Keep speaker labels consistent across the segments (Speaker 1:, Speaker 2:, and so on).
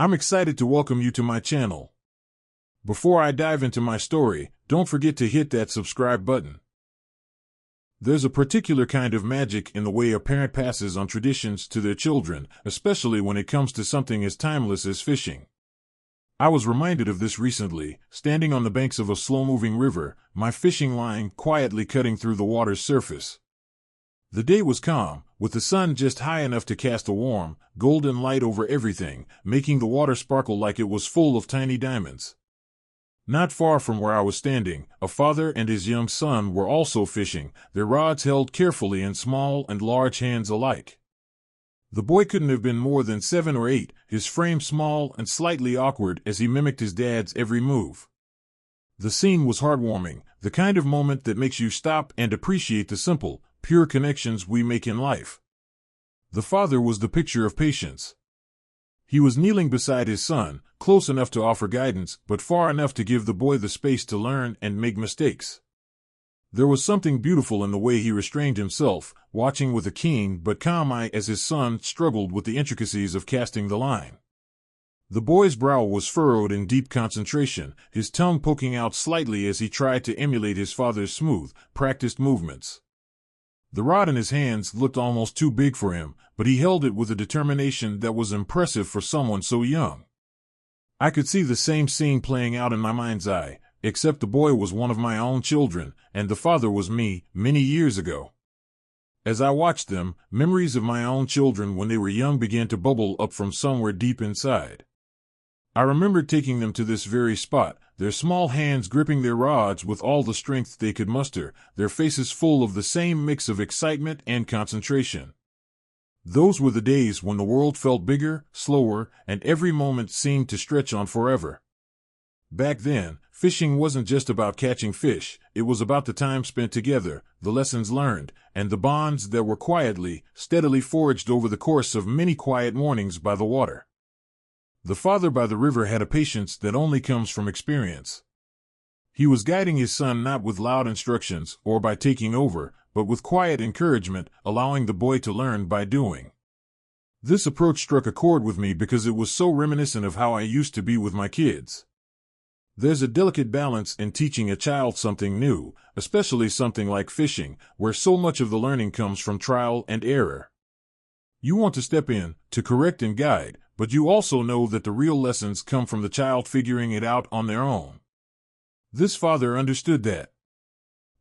Speaker 1: I'm excited to welcome you to my channel. Before I dive into my story, don't forget to hit that subscribe button. There's a particular kind of magic in the way a parent passes on traditions to their children, especially when it comes to something as timeless as fishing. I was reminded of this recently, standing on the banks of a slow-moving river, my fishing line quietly cutting through the water's surface. The day was calm, with the sun just high enough to cast a warm, golden light over everything, making the water sparkle like it was full of tiny diamonds. Not far from where I was standing, a father and his young son were also fishing, their rods held carefully in small and large hands alike. The boy couldn't have been more than 7 or 8, his frame small and slightly awkward as he mimicked his dad's every move. The scene was heartwarming, the kind of moment that makes you stop and appreciate the simple, pure connections we make in life. The father was the picture of patience. He was kneeling beside his son, close enough to offer guidance, but far enough to give the boy the space to learn and make mistakes. There was something beautiful in the way he restrained himself, watching with a keen but calm eye as his son struggled with the intricacies of casting the line. The boy's brow was furrowed in deep concentration, his tongue poking out slightly as he tried to emulate his father's smooth, practiced movements. The rod in his hands looked almost too big for him, but he held it with a determination that was impressive for someone so young. I could see the same scene playing out in my mind's eye, except the boy was one of my own children, and the father was me, many years ago. As I watched them, memories of my own children when they were young began to bubble up from somewhere deep inside. I remembered taking them to this very spot, their small hands gripping their rods with all the strength they could muster, their faces full of the same mix of excitement and concentration. Those were the days when the world felt bigger, slower, and every moment seemed to stretch on forever. Back then, fishing wasn't just about catching fish, it was about the time spent together, the lessons learned, and the bonds that were quietly, steadily forged over the course of many quiet mornings by the water. The father by the river had a patience that only comes from experience. He was guiding his son not with loud instructions or by taking over, but with quiet encouragement, allowing the boy to learn by doing. This approach struck a chord with me because it was so reminiscent of how I used to be with my kids. There's a delicate balance in teaching a child something new, especially something like fishing, where so much of the learning comes from trial and error. You want to step in, to correct and guide, but you also know that the real lessons come from the child figuring it out on their own. This father understood that.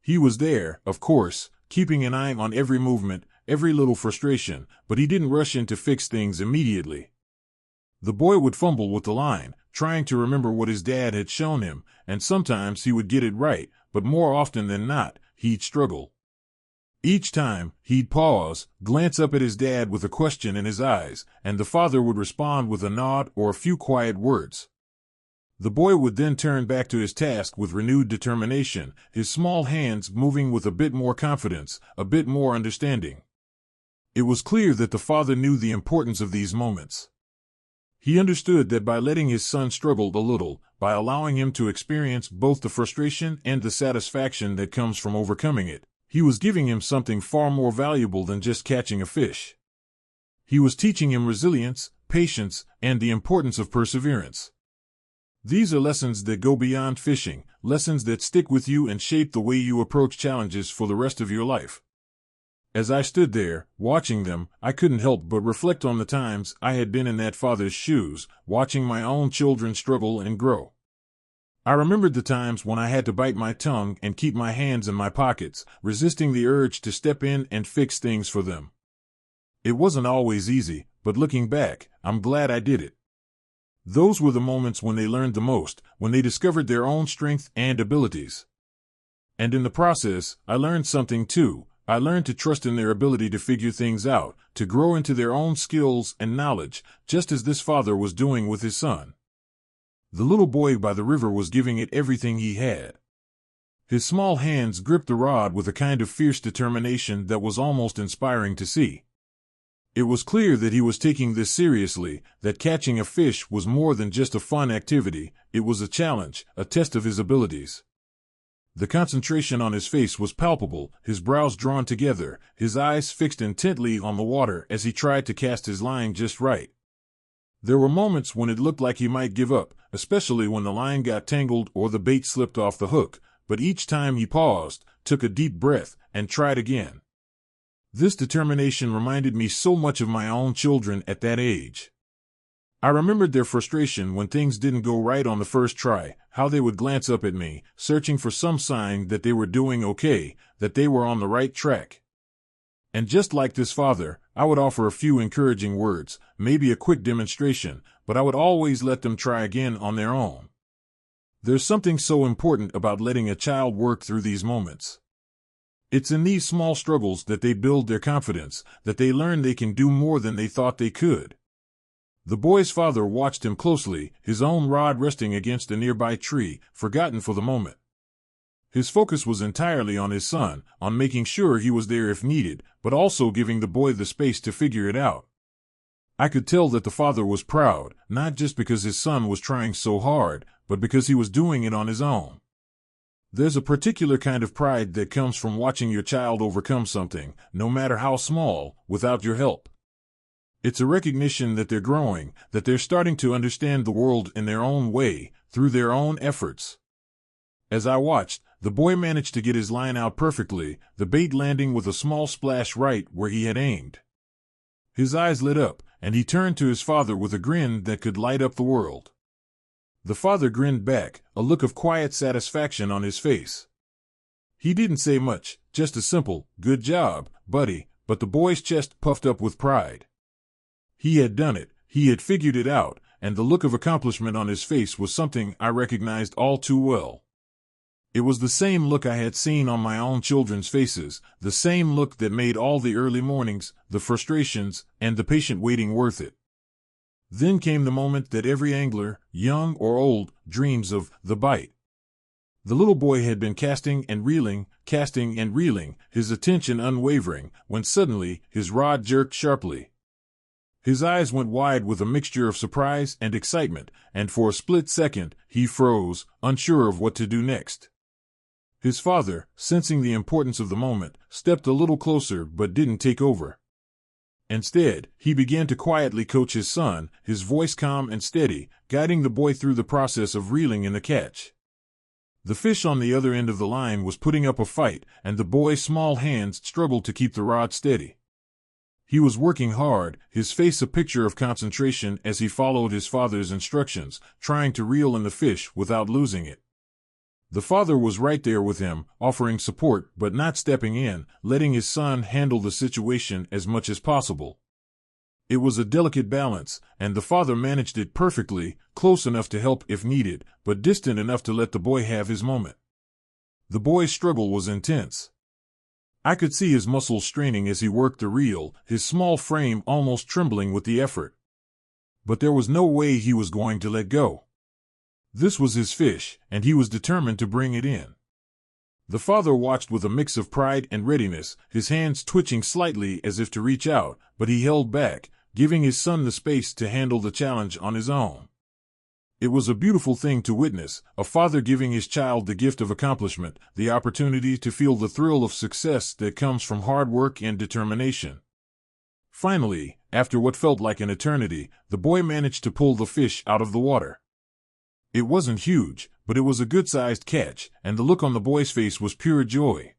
Speaker 1: He was there, of course, keeping an eye on every movement, every little frustration, but he didn't rush in to fix things immediately. The boy would fumble with the line, trying to remember what his dad had shown him, and sometimes he would get it right, but more often than not, he'd struggle. Each time, he'd pause, glance up at his dad with a question in his eyes, and the father would respond with a nod or a few quiet words. The boy would then turn back to his task with renewed determination, his small hands moving with a bit more confidence, a bit more understanding. It was clear that the father knew the importance of these moments. He understood that by letting his son struggle a little, by allowing him to experience both the frustration and the satisfaction that comes from overcoming it, he was giving him something far more valuable than just catching a fish. He was teaching him resilience, patience, and the importance of perseverance. These are lessons that go beyond fishing, lessons that stick with you and shape the way you approach challenges for the rest of your life. As I stood there, watching them, I couldn't help but reflect on the times I had been in that father's shoes, watching my own children struggle and grow. I remembered the times when I had to bite my tongue and keep my hands in my pockets, resisting the urge to step in and fix things for them. It wasn't always easy, but looking back, I'm glad I did it. Those were the moments when they learned the most, when they discovered their own strength and abilities. And in the process, I learned something too. I learned to trust in their ability to figure things out, to grow into their own skills and knowledge, just as this father was doing with his son. The little boy by the river was giving it everything he had. His small hands gripped the rod with a kind of fierce determination that was almost inspiring to see. It was clear that he was taking this seriously, that catching a fish was more than just a fun activity, it was a challenge, a test of his abilities. The concentration on his face was palpable, his brows drawn together, his eyes fixed intently on the water as he tried to cast his line just right. There were moments when it looked like he might give up, especially when the line got tangled or the bait slipped off the hook, but each time he paused, took a deep breath, and tried again. This determination reminded me so much of my own children at that age. I remembered their frustration when things didn't go right on the first try, how they would glance up at me, searching for some sign that they were doing okay, that they were on the right track. And just like this father, I would offer a few encouraging words, maybe a quick demonstration, but I would always let them try again on their own. There's something so important about letting a child work through these moments. It's in these small struggles that they build their confidence, that they learn they can do more than they thought they could. The boy's father watched him closely, his own rod resting against a nearby tree, forgotten for the moment. His focus was entirely on his son, on making sure he was there if needed, but also giving the boy the space to figure it out. I could tell that the father was proud, not just because his son was trying so hard, but because he was doing it on his own. There's a particular kind of pride that comes from watching your child overcome something, no matter how small, without your help. It's a recognition that they're growing, that they're starting to understand the world in their own way, through their own efforts. As I watched, the boy managed to get his line out perfectly, the bait landing with a small splash right where he had aimed. His eyes lit up, and he turned to his father with a grin that could light up the world. The father grinned back, a look of quiet satisfaction on his face. He didn't say much, just a simple, "Good job, buddy," but the boy's chest puffed up with pride. He had done it, he had figured it out, and the look of accomplishment on his face was something I recognized all too well. It was the same look I had seen on my own children's faces, the same look that made all the early mornings, the frustrations, and the patient waiting worth it. Then came the moment that every angler, young or old, dreams of, the bite. The little boy had been casting and reeling, his attention unwavering, when suddenly his rod jerked sharply. His eyes went wide with a mixture of surprise and excitement, and for a split second, he froze, unsure of what to do next. His father, sensing the importance of the moment, stepped a little closer but didn't take over. Instead, he began to quietly coach his son, his voice calm and steady, guiding the boy through the process of reeling in the catch. The fish on the other end of the line was putting up a fight, and the boy's small hands struggled to keep the rod steady. He was working hard, his face a picture of concentration as he followed his father's instructions, trying to reel in the fish without losing it. The father was right there with him, offering support but not stepping in, letting his son handle the situation as much as possible. It was a delicate balance, and the father managed it perfectly, close enough to help if needed, but distant enough to let the boy have his moment. The boy's struggle was intense. I could see his muscles straining as he worked the reel, his small frame almost trembling with the effort. But there was no way he was going to let go. This was his fish, and he was determined to bring it in. The father watched with a mix of pride and readiness, his hands twitching slightly as if to reach out, but he held back, giving his son the space to handle the challenge on his own. It was a beautiful thing to witness, a father giving his child the gift of accomplishment, the opportunity to feel the thrill of success that comes from hard work and determination. Finally, after what felt like an eternity, the boy managed to pull the fish out of the water. It wasn't huge, but it was a good-sized catch, and the look on the boy's face was pure joy.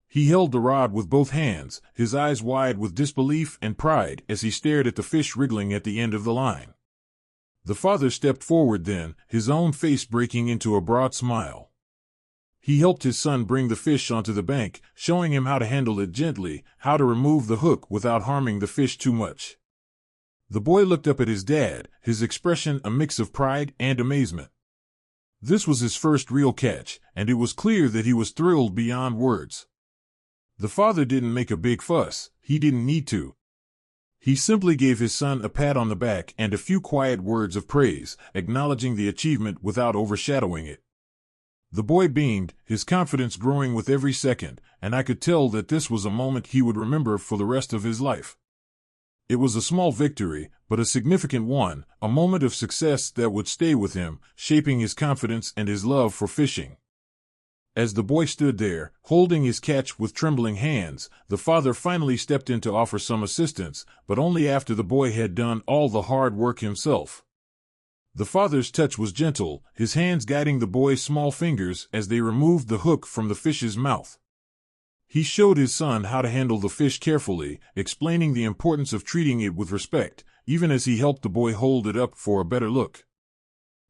Speaker 1: He held the rod with both hands, his eyes wide with disbelief and pride as he stared at the fish wriggling at the end of the line. The father stepped forward then, his own face breaking into a broad smile. He helped his son bring the fish onto the bank, showing him how to handle it gently, how to remove the hook without harming the fish too much. The boy looked up at his dad, his expression a mix of pride and amazement. This was his first real catch, and it was clear that he was thrilled beyond words. The father didn't make a big fuss, he didn't need to. He simply gave his son a pat on the back and a few quiet words of praise, acknowledging the achievement without overshadowing it. The boy beamed, his confidence growing with every second, and I could tell that this was a moment he would remember for the rest of his life. It was a small victory, but a significant one, a moment of success that would stay with him, shaping his confidence and his love for fishing. As the boy stood there, holding his catch with trembling hands, the father finally stepped in to offer some assistance, but only after the boy had done all the hard work himself. The father's touch was gentle, his hands guiding the boy's small fingers as they removed the hook from the fish's mouth. He showed his son how to handle the fish carefully, explaining the importance of treating it with respect, even as he helped the boy hold it up for a better look.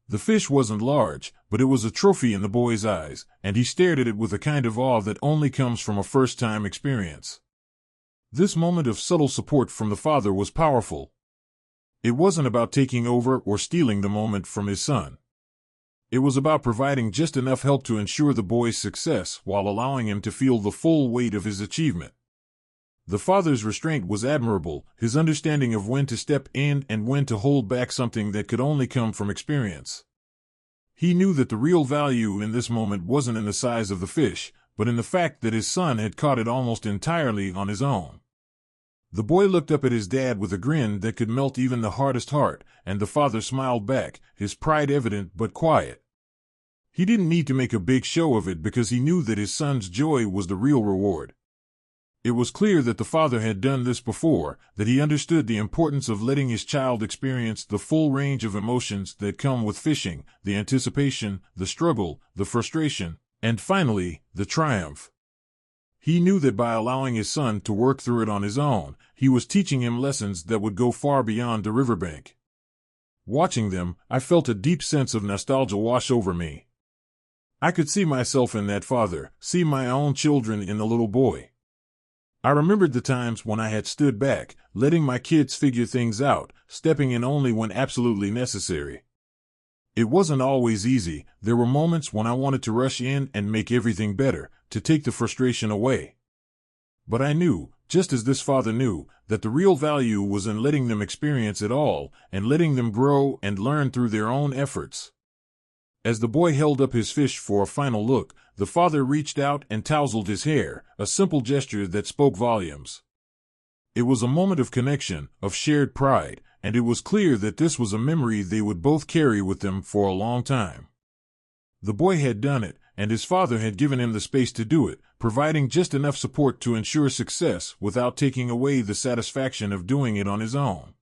Speaker 1: The fish wasn't large, but it was a trophy in the boy's eyes, and he stared at it with a kind of awe that only comes from a first-time experience. This moment of subtle support from the father was powerful. It wasn't about taking over or stealing the moment from his son. It was about providing just enough help to ensure the boy's success while allowing him to feel the full weight of his achievement. The father's restraint was admirable, his understanding of when to step in and when to hold back something that could only come from experience. He knew that the real value in this moment wasn't in the size of the fish, but in the fact that his son had caught it almost entirely on his own. The boy looked up at his dad with a grin that could melt even the hardest heart, and the father smiled back, his pride evident but quiet. He didn't need to make a big show of it because he knew that his son's joy was the real reward. It was clear that the father had done this before, that he understood the importance of letting his child experience the full range of emotions that come with fishing, the anticipation, the struggle, the frustration, and finally, the triumph. He knew that by allowing his son to work through it on his own, he was teaching him lessons that would go far beyond the riverbank. Watching them, I felt a deep sense of nostalgia wash over me. I could see myself in that father, see my own children in the little boy. I remembered the times when I had stood back, letting my kids figure things out, stepping in only when absolutely necessary. It wasn't always easy. There were moments when I wanted to rush in and make everything better, to take the frustration away. But I knew, just as this father knew, that the real value was in letting them experience it all, and letting them grow and learn through their own efforts. As the boy held up his fish for a final look, the father reached out and tousled his hair, a simple gesture that spoke volumes. It was a moment of connection, of shared pride, and it was clear that this was a memory they would both carry with them for a long time. The boy had done it, and his father had given him the space to do it, providing just enough support to ensure success without taking away the satisfaction of doing it on his own.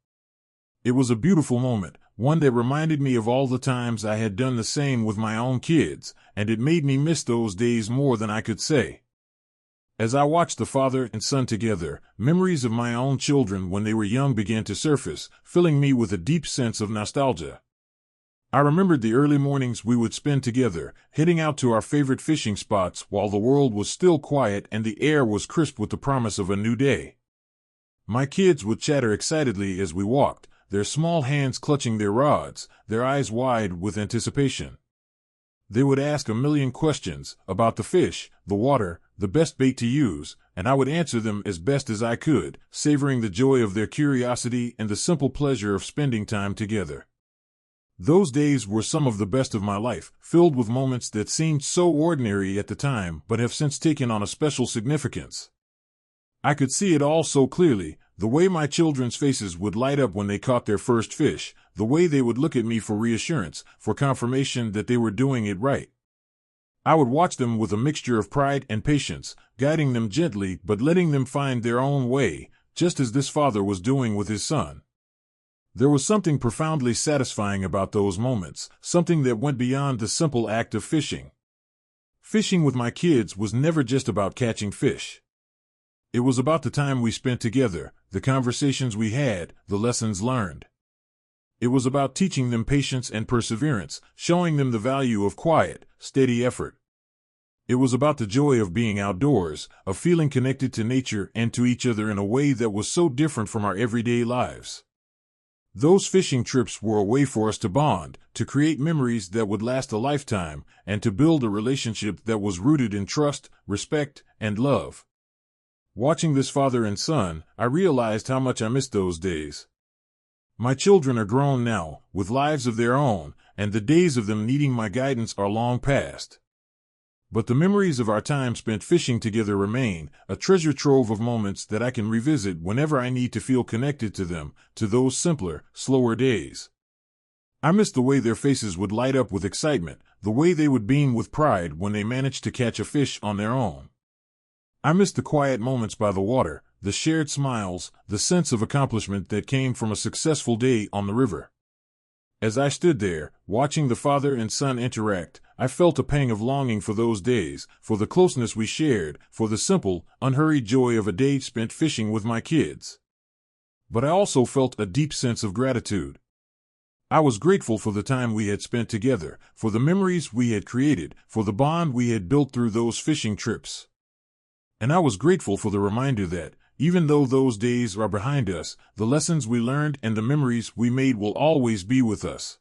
Speaker 1: It was a beautiful moment, one that reminded me of all the times I had done the same with my own kids, and it made me miss those days more than I could say. As I watched the father and son together, memories of my own children when they were young began to surface, filling me with a deep sense of nostalgia. I remembered the early mornings we would spend together, heading out to our favorite fishing spots while the world was still quiet and the air was crisp with the promise of a new day. My kids would chatter excitedly as we walked, their small hands clutching their rods, their eyes wide with anticipation. They would ask a million questions about the fish, the water, the best bait to use, and I would answer them as best as I could, savoring the joy of their curiosity and the simple pleasure of spending time together. Those days were some of the best of my life, filled with moments that seemed so ordinary at the time but have since taken on a special significance. I could see it all so clearly, the way my children's faces would light up when they caught their first fish, the way they would look at me for reassurance, for confirmation that they were doing it right. I would watch them with a mixture of pride and patience, guiding them gently but letting them find their own way, just as this father was doing with his son. There was something profoundly satisfying about those moments, something that went beyond the simple act of fishing. Fishing with my kids was never just about catching fish. It was about the time we spent together, the conversations we had, the lessons learned. It was about teaching them patience and perseverance, showing them the value of quiet, steady effort. It was about the joy of being outdoors, of feeling connected to nature and to each other in a way that was so different from our everyday lives. Those fishing trips were a way for us to bond, to create memories that would last a lifetime, and to build a relationship that was rooted in trust, respect, and love. Watching this father and son, I realized how much I missed those days. My children are grown now, with lives of their own, and the days of them needing my guidance are long past. But the memories of our time spent fishing together remain, a treasure trove of moments that I can revisit whenever I need to feel connected to them, to those simpler, slower days. I missed the way their faces would light up with excitement, the way they would beam with pride when they managed to catch a fish on their own. I missed the quiet moments by the water, the shared smiles, the sense of accomplishment that came from a successful day on the river. As I stood there, watching the father and son interact, I felt a pang of longing for those days, for the closeness we shared, for the simple, unhurried joy of a day spent fishing with my kids. But I also felt a deep sense of gratitude. I was grateful for the time we had spent together, for the memories we had created, for the bond we had built through those fishing trips. And I was grateful for the reminder that, even though those days are behind us, the lessons we learned and the memories we made will always be with us.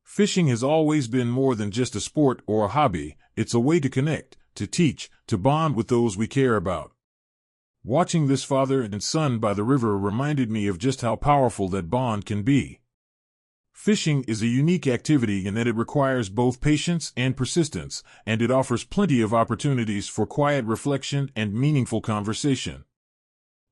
Speaker 1: Fishing has always been more than just a sport or a hobby. It's a way to connect, to teach, to bond with those we care about. Watching this father and son by the river reminded me of just how powerful that bond can be. Fishing is a unique activity in that it requires both patience and persistence, and it offers plenty of opportunities for quiet reflection and meaningful conversation.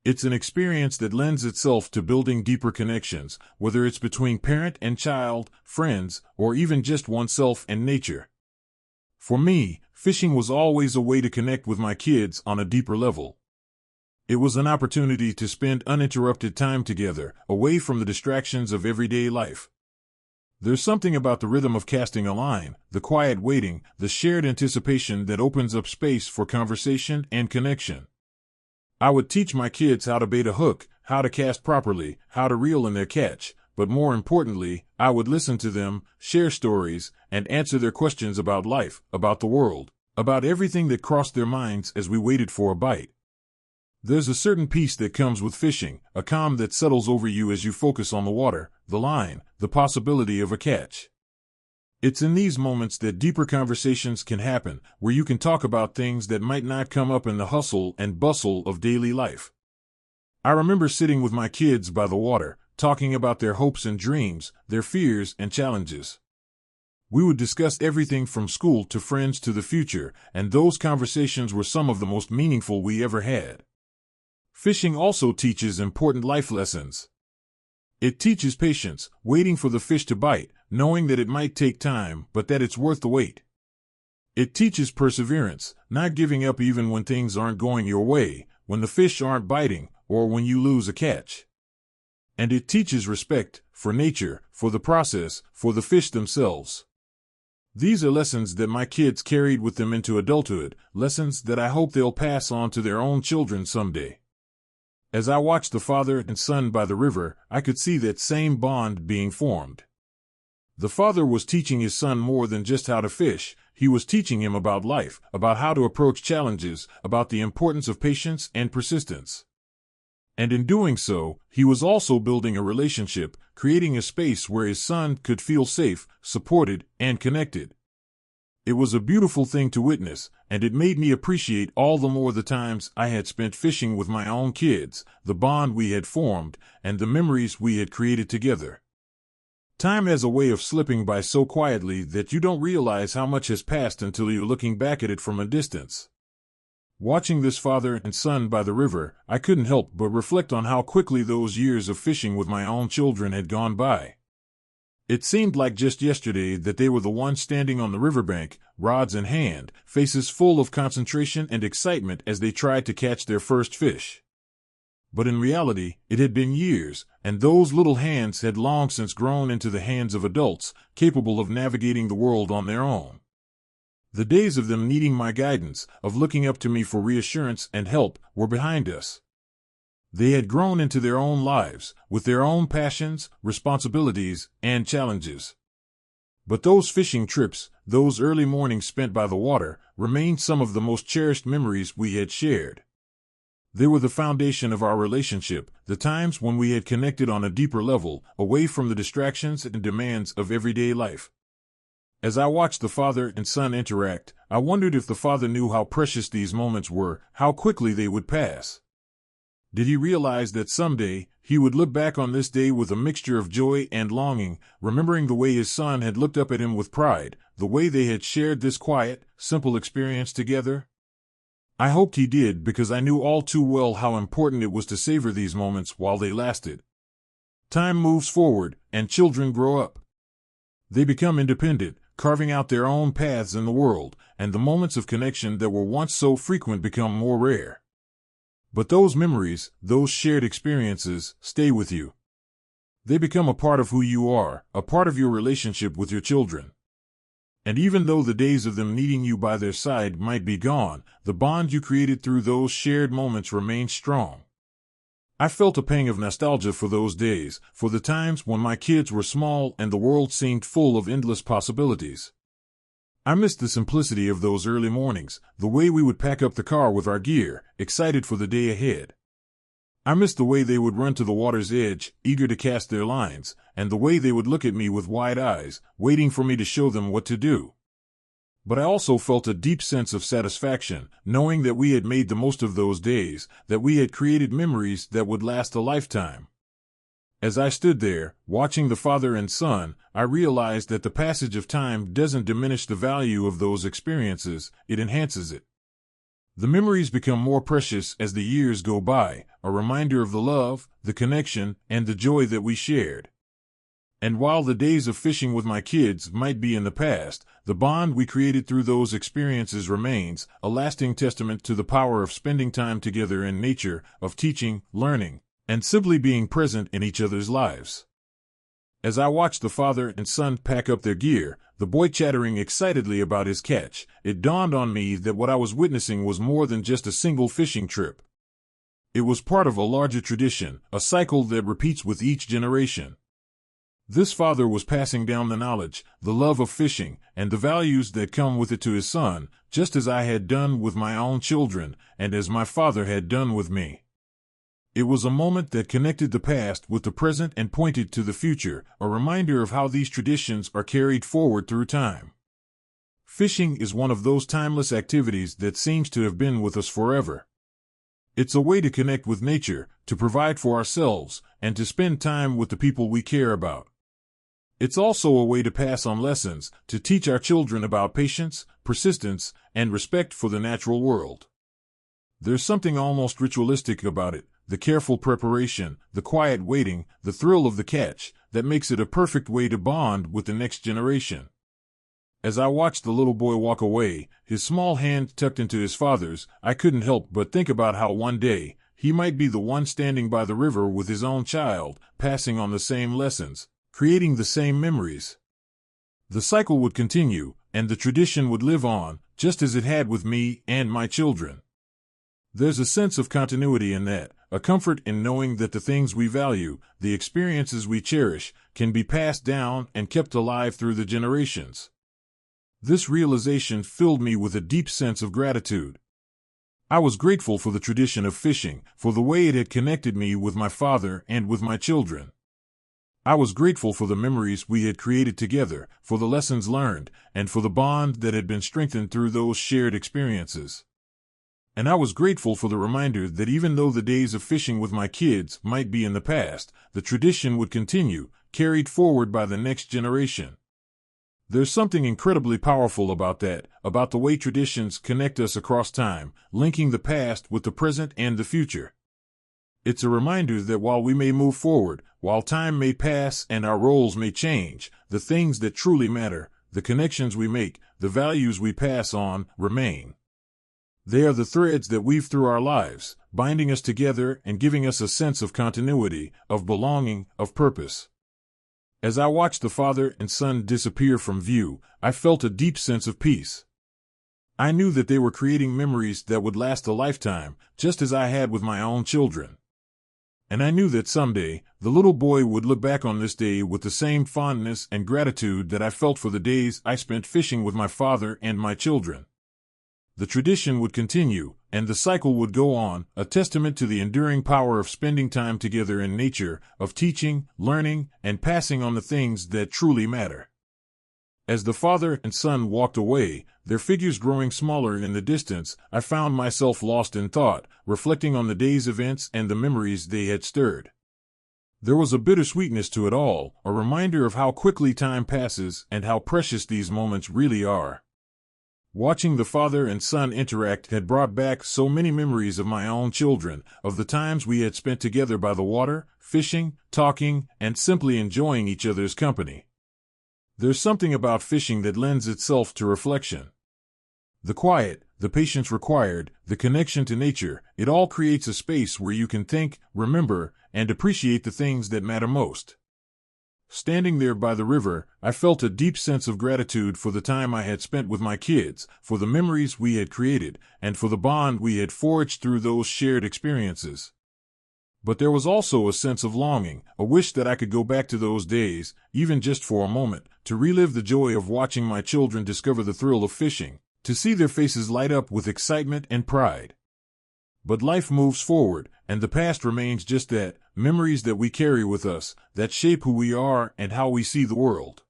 Speaker 1: It's an experience that lends itself to building deeper connections, whether it's between parent and child, friends, or even just oneself and nature. For me, fishing was always a way to connect with my kids on a deeper level. It was an opportunity to spend uninterrupted time together, away from the distractions of everyday life. There's something about the rhythm of casting a line, the quiet waiting, the shared anticipation that opens up space for conversation and connection. I would teach my kids how to bait a hook, how to cast properly, how to reel in their catch, but more importantly, I would listen to them, share stories, and answer their questions about life, about the world, about everything that crossed their minds as we waited for a bite. There's a certain peace that comes with fishing, a calm that settles over you as you focus on the water, the line, the possibility of a catch. It's in these moments that deeper conversations can happen, where you can talk about things that might not come up in the hustle and bustle of daily life. I remember sitting with my kids by the water, talking about their hopes and dreams, their fears and challenges. We would discuss everything from school to friends to the future, and those conversations were some of the most meaningful we ever had. Fishing also teaches important life lessons. It teaches patience, waiting for the fish to bite, knowing that it might take time, but that it's worth the wait. It teaches perseverance, not giving up even when things aren't going your way, when the fish aren't biting, or when you lose a catch. And it teaches respect for nature, for the process, for the fish themselves. These are lessons that my kids carried with them into adulthood, lessons that I hope they'll pass on to their own children someday. As I watched the father and son by the river, I could see that same bond being formed. The father was teaching his son more than just how to fish. He was teaching him about life, about how to approach challenges, about the importance of patience and persistence. And in doing so, he was also building a relationship, creating a space where his son could feel safe, supported, and connected. It was a beautiful thing to witness, and it made me appreciate all the more the times I had spent fishing with my own kids, the bond we had formed, and the memories we had created together. Time has a way of slipping by so quietly that you don't realize how much has passed until you're looking back at it from a distance. Watching this father and son by the river, I couldn't help but reflect on how quickly those years of fishing with my own children had gone by. It seemed like just yesterday that they were the ones standing on the riverbank, rods in hand, faces full of concentration and excitement as they tried to catch their first fish. But in reality, it had been years, and those little hands had long since grown into the hands of adults, capable of navigating the world on their own. The days of them needing my guidance, of looking up to me for reassurance and help, were behind us. They had grown into their own lives, with their own passions, responsibilities, and challenges. But those fishing trips, those early mornings spent by the water, remained some of the most cherished memories we had shared. They were the foundation of our relationship, the times when we had connected on a deeper level, away from the distractions and demands of everyday life. As I watched the father and son interact, I wondered if the father knew how precious these moments were, how quickly they would pass. Did he realize that someday, he would look back on this day with a mixture of joy and longing, remembering the way his son had looked up at him with pride, the way they had shared this quiet, simple experience together? I hoped he did, because I knew all too well how important it was to savor these moments while they lasted. Time moves forward, and children grow up. They become independent, carving out their own paths in the world, and the moments of connection that were once so frequent become more rare. But those memories, those shared experiences, stay with you. They become a part of who you are, a part of your relationship with your children. And even though the days of them needing you by their side might be gone, the bond you created through those shared moments remains strong. I felt a pang of nostalgia for those days, for the times when my kids were small and the world seemed full of endless possibilities. I missed the simplicity of those early mornings, the way we would pack up the car with our gear, excited for the day ahead. I missed the way they would run to the water's edge, eager to cast their lines, and the way they would look at me with wide eyes, waiting for me to show them what to do. But I also felt a deep sense of satisfaction, knowing that we had made the most of those days, that we had created memories that would last a lifetime. As I stood there, watching the father and son, I realized that the passage of time doesn't diminish the value of those experiences, it enhances it. The memories become more precious as the years go by, a reminder of the love, the connection, and the joy that we shared. And while the days of fishing with my kids might be in the past, the bond we created through those experiences remains, a lasting testament to the power of spending time together in nature, of teaching, learning, and simply being present in each other's lives. As I watched the father and son pack up their gear, the boy chattering excitedly about his catch, it dawned on me that what I was witnessing was more than just a single fishing trip. It was part of a larger tradition, a cycle that repeats with each generation. This father was passing down the knowledge, the love of fishing, and the values that come with it to his son, just as I had done with my own children, and as my father had done with me. It was a moment that connected the past with the present and pointed to the future, a reminder of how these traditions are carried forward through time. Fishing is one of those timeless activities that seems to have been with us forever. It's a way to connect with nature, to provide for ourselves, and to spend time with the people we care about. It's also a way to pass on lessons, to teach our children about patience, persistence, and respect for the natural world. There's something almost ritualistic about it, the careful preparation, the quiet waiting, the thrill of the catch, that makes it a perfect way to bond with the next generation. As I watched the little boy walk away, his small hand tucked into his father's, I couldn't help but think about how one day, he might be the one standing by the river with his own child, passing on the same lessons, creating the same memories. The cycle would continue, and the tradition would live on, just as it had with me and my children. There's a sense of continuity in that, a comfort in knowing that the things we value, the experiences we cherish, can be passed down and kept alive through the generations. This realization filled me with a deep sense of gratitude. I was grateful for the tradition of fishing, for the way it had connected me with my father and with my children. I was grateful for the memories we had created together, for the lessons learned, and for the bond that had been strengthened through those shared experiences. And I was grateful for the reminder that even though the days of fishing with my kids might be in the past, the tradition would continue, carried forward by the next generation. There's something incredibly powerful about that, about the way traditions connect us across time, linking the past with the present and the future. It's a reminder that while we may move forward, while time may pass and our roles may change, the things that truly matter, the connections we make, the values we pass on, remain. They are the threads that weave through our lives, binding us together and giving us a sense of continuity, of belonging, of purpose. As I watched the father and son disappear from view, I felt a deep sense of peace. I knew that they were creating memories that would last a lifetime, just as I had with my own children. And I knew that someday, the little boy would look back on this day with the same fondness and gratitude that I felt for the days I spent fishing with my father and my children. The tradition would continue, and the cycle would go on, a testament to the enduring power of spending time together in nature, of teaching, learning, and passing on the things that truly matter. As the father and son walked away, their figures growing smaller in the distance, I found myself lost in thought, reflecting on the day's events and the memories they had stirred. There was a bittersweetness to it all, a reminder of how quickly time passes and how precious these moments really are. Watching the father and son interact had brought back so many memories of my own children, of the times we had spent together by the water, fishing, talking, and simply enjoying each other's company. There's something about fishing that lends itself to reflection. The quiet, the patience required, the connection to nature, it all creates a space where you can think, remember, and appreciate the things that matter most. Standing there by the river, I felt a deep sense of gratitude for the time I had spent with my kids, for the memories we had created, and for the bond we had forged through those shared experiences. But there was also a sense of longing, a wish that I could go back to those days, even just for a moment, to relive the joy of watching my children discover the thrill of fishing, to see their faces light up with excitement and pride. But life moves forward, and the past remains just that, memories that we carry with us, that shape who we are and how we see the world.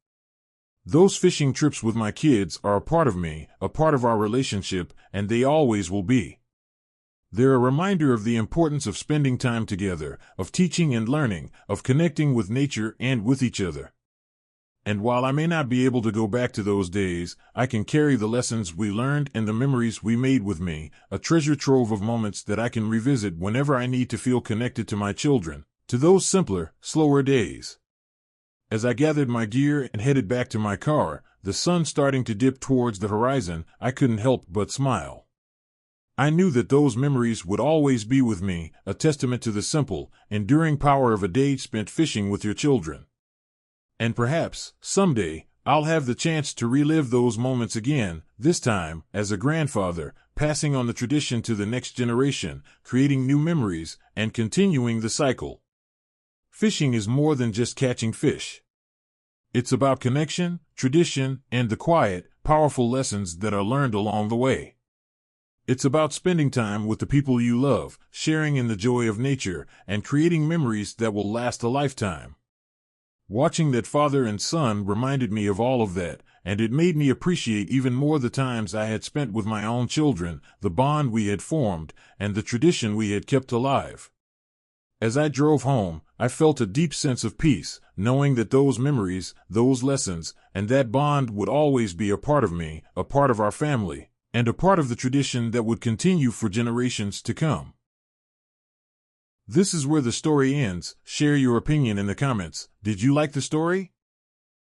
Speaker 1: Those fishing trips with my kids are a part of me, a part of our relationship, and they always will be. They're a reminder of the importance of spending time together, of teaching and learning, of connecting with nature and with each other. And while I may not be able to go back to those days, I can carry the lessons we learned and the memories we made with me, a treasure trove of moments that I can revisit whenever I need to feel connected to my children, to those simpler, slower days. As I gathered my gear and headed back to my car, the sun starting to dip towards the horizon, I couldn't help but smile. I knew that those memories would always be with me, a testament to the simple, enduring power of a day spent fishing with your children. And perhaps, someday, I'll have the chance to relive those moments again, this time, as a grandfather, passing on the tradition to the next generation, creating new memories, and continuing the cycle. Fishing is more than just catching fish. It's about connection, tradition, and the quiet, powerful lessons that are learned along the way. It's about spending time with the people you love, sharing in the joy of nature, and creating memories that will last a lifetime. Watching that father and son reminded me of all of that, and it made me appreciate even more the times I had spent with my own children, the bond we had formed, and the tradition we had kept alive. As I drove home, I felt a deep sense of peace, knowing that those memories, those lessons, and that bond would always be a part of me, a part of our family, and a part of the tradition that would continue for generations to come. This is where the story ends. Share your opinion in the comments. Did you like the story?